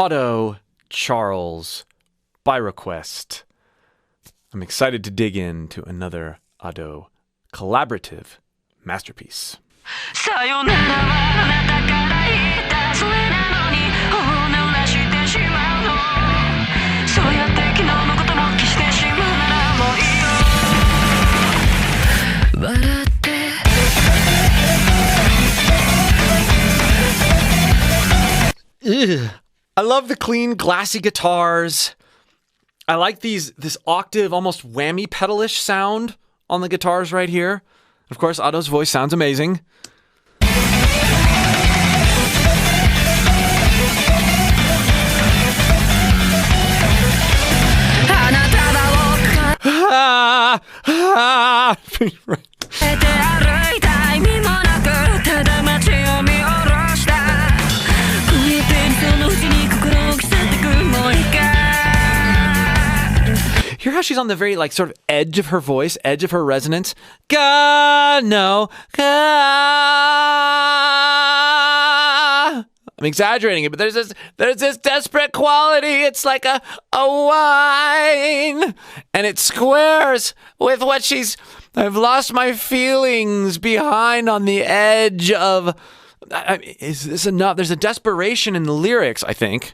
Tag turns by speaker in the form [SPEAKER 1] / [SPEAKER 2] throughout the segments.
[SPEAKER 1] Otto Charles by request. I'm excited to dig into another Otto collaborative masterpiece. Ugh. I love the clean, glassy guitars. I like this octave, almost whammy pedalish sound on the guitars right here. Of course, Otto's voice sounds amazing. Hear how she's on the very, sort of edge of her voice, edge of her resonance? God, no. God. I'm exaggerating it, but there's this desperate quality. It's like a wine. And it squares with what I've lost my feelings behind on the edge of... is this enough? There's a desperation in the lyrics, I think.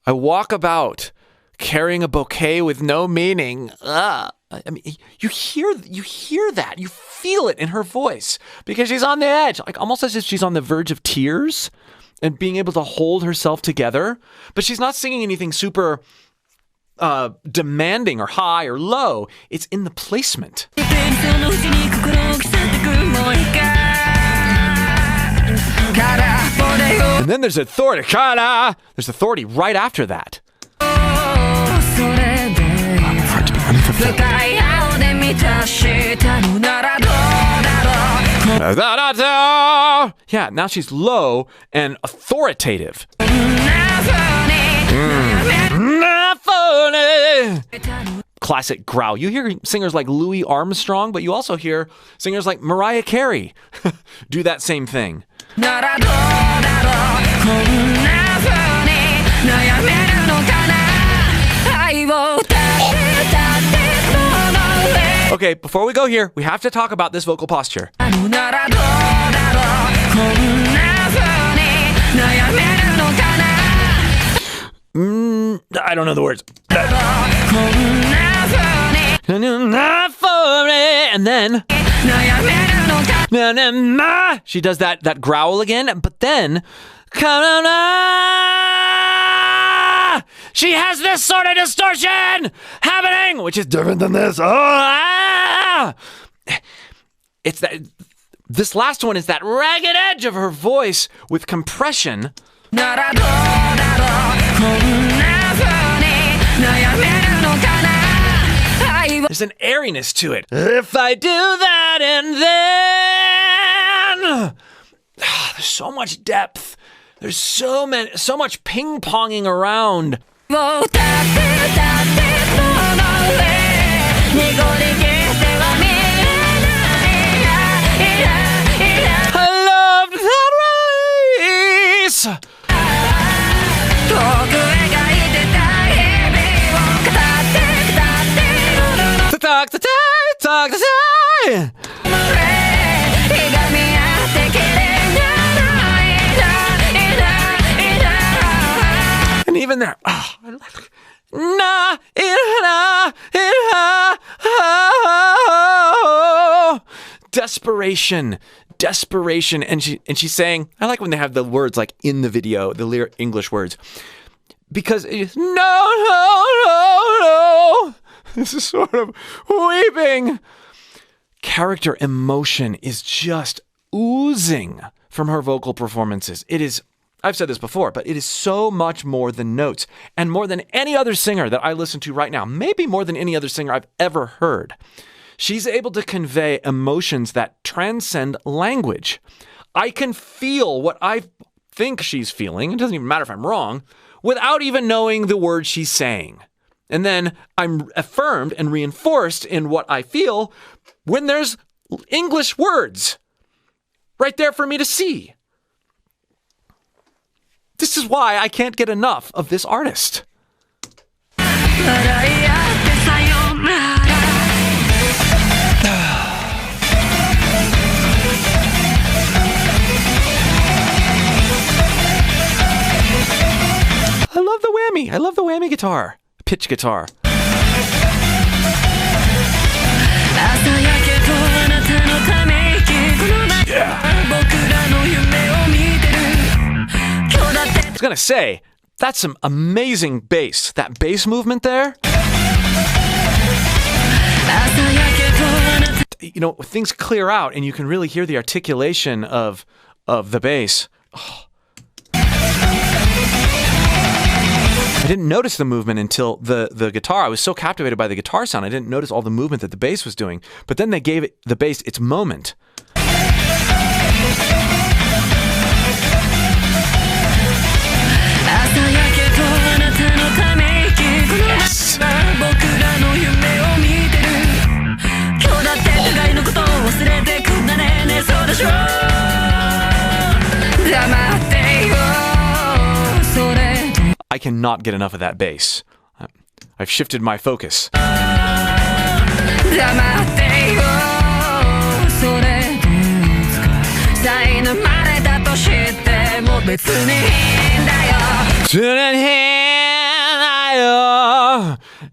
[SPEAKER 1] I walk about carrying a bouquet with no meaning. I mean, you hear that. You feel it in her voice because she's on the edge, almost as if she's on the verge of tears and being able to hold herself together. But she's not singing anything super demanding or high or low. It's in the placement. And then there's authority. There's authority right after that. For it to be unfulfilled. Yeah, now she's low and authoritative. Classic growl. You hear singers like Louis Armstrong, but you also hear singers like Mariah Carey do that same thing. Okay, before we go here, we have to talk about this vocal posture. I don't know the words. And then she does that growl again, but then she has this sort of distortion happening, which is different than this. It's that. This last one is that ragged edge of her voice with compression. There's an airiness to it. If I do that and then... There's so much depth. There's so much ping-ponging around. I loved that race. Talk to die. And even there, desperation, and she's saying, I like when they have the words like in the video, the English words, because no. This is sort of weeping. Character emotion is just oozing from her vocal performances. It is, I've said this before, but it is so much more than notes and more than any other singer that I listen to right now, maybe more than any other singer I've ever heard. She's able to convey emotions that transcend language. I can feel what I think she's feeling, it doesn't even matter if I'm wrong, without even knowing the words she's saying. And then I'm affirmed and reinforced in what I feel when there's English words right there for me to see. This is why I can't get enough of this artist. I love the whammy. I love the whammy guitar. Pitch guitar. Yeah. I was gonna say, that's some amazing bass. That bass movement there. You know, things clear out and you can really hear the articulation of the bass. Oh. I didn't notice the movement until the guitar. I was so captivated by the guitar sound, I didn't notice all the movement that the bass was doing. But then they gave the bass its moment. Yes. I cannot get enough of that bass. I've shifted my focus.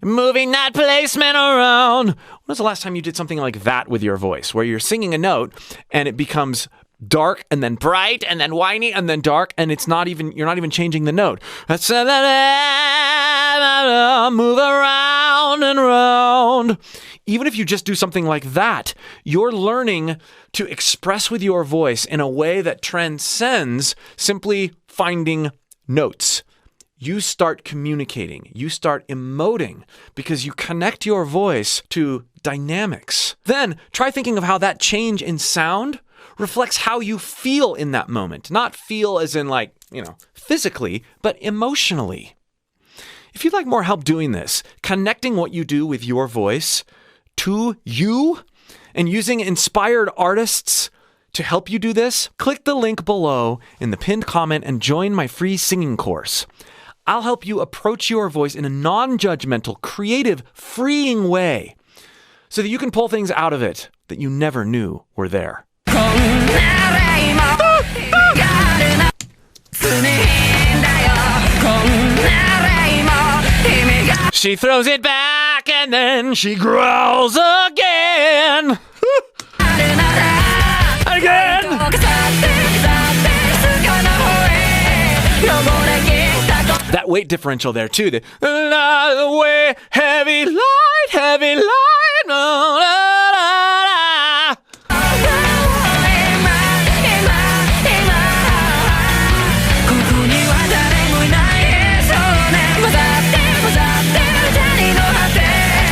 [SPEAKER 1] Moving that placement around. When was the last time you did something like that with your voice, where you're singing a note and it becomes dark and then bright and then whiny and then dark, and you're not even changing the note. That's move around and around. Even if you just do something like that, you're learning to express with your voice in a way that transcends simply finding notes. You start communicating, you start emoting, because you connect your voice to dynamics. Then try thinking of how that change in sound reflects how you feel in that moment. Not feel as in physically, but emotionally. If you'd like more help doing this, connecting what you do with your voice to you and using inspired artists to help you do this, click the link below in the pinned comment and join my free singing course. I'll help you approach your voice in a non-judgmental, creative, freeing way so that you can pull things out of it that you never knew were there. She throws it back and then she growls again. Again. That weight differential there too. The way, heavy light, no, la, la, la.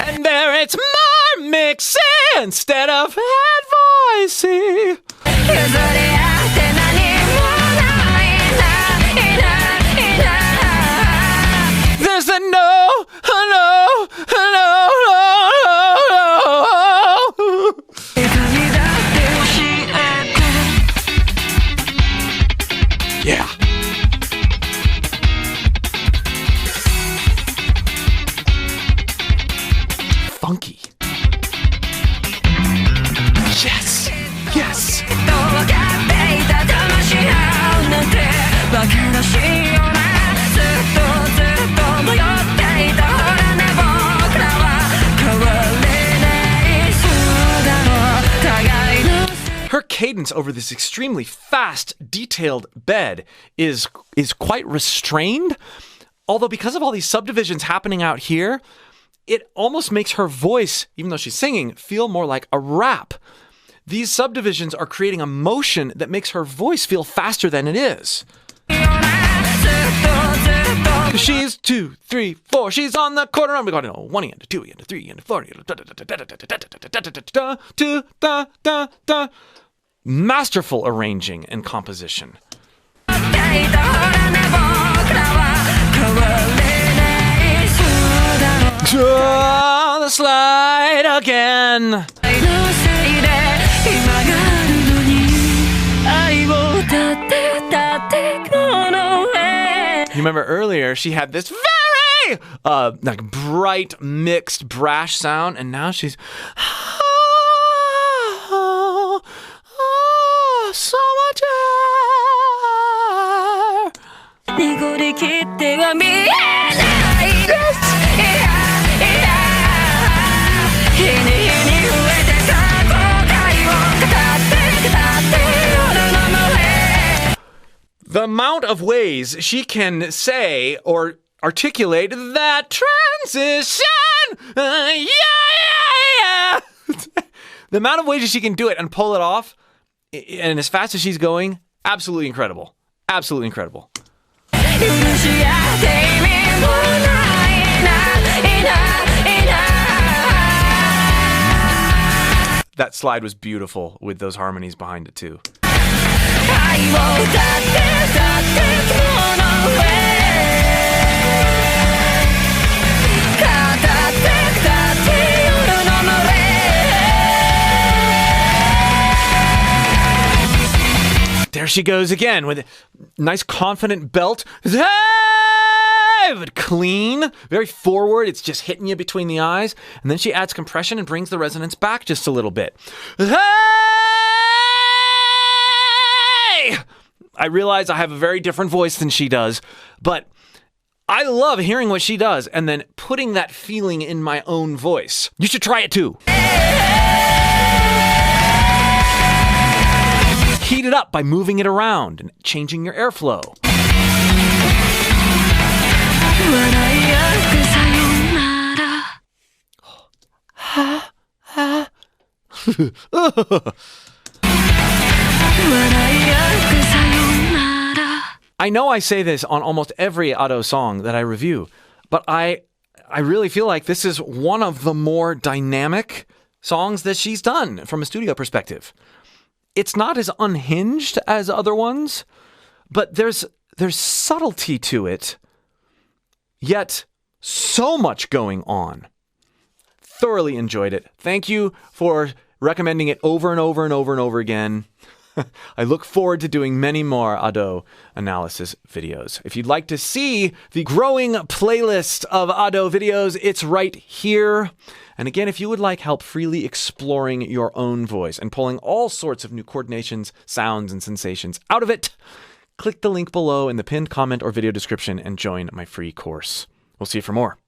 [SPEAKER 1] And there it's more mixy instead of head voicey. There's a no. Yeah. Funky. Yes. Yes. Her cadence over this extremely fast, detailed bed is quite restrained, although because of all these subdivisions happening out here, it almost makes her voice, even though she's singing, feel more like a rap. These subdivisions are creating a motion that makes her voice feel faster than it is. She's 2, 3, 4. She's on the corner. I'm going 1 and 2 and 3 and 4. Masterful arranging and composition. Draw the slide again. You remember earlier she had this very like bright mixed brash sound, and now she's so much The amount of ways she can say or articulate that transition. Yeah. The amount of ways she can do it and pull it off, and as fast as she's going, absolutely incredible. Absolutely incredible. That slide was beautiful with those harmonies behind it too. There she goes again with a nice confident belt. But clean, very forward. It's just hitting you between the eyes. And then she adds compression and brings the resonance back just a little bit. I realize I have a very different voice than she does, but I love hearing what she does and then putting that feeling in my own voice. You should try it too. Heat it up by moving it around and changing your airflow. I know I say this on almost every Ado song that I review, but I really feel like this is one of the more dynamic songs that she's done from a studio perspective. It's not as unhinged as other ones, but there's subtlety to it, yet so much going on. Thoroughly enjoyed it. Thank you for recommending it over and over and over and over again. I look forward to doing many more Ado analysis videos. If you'd like to see the growing playlist of Ado videos, it's right here. And again, if you would like help freely exploring your own voice and pulling all sorts of new coordinations, sounds, and sensations out of it, click the link below in the pinned comment or video description and join my free course. We'll see you for more.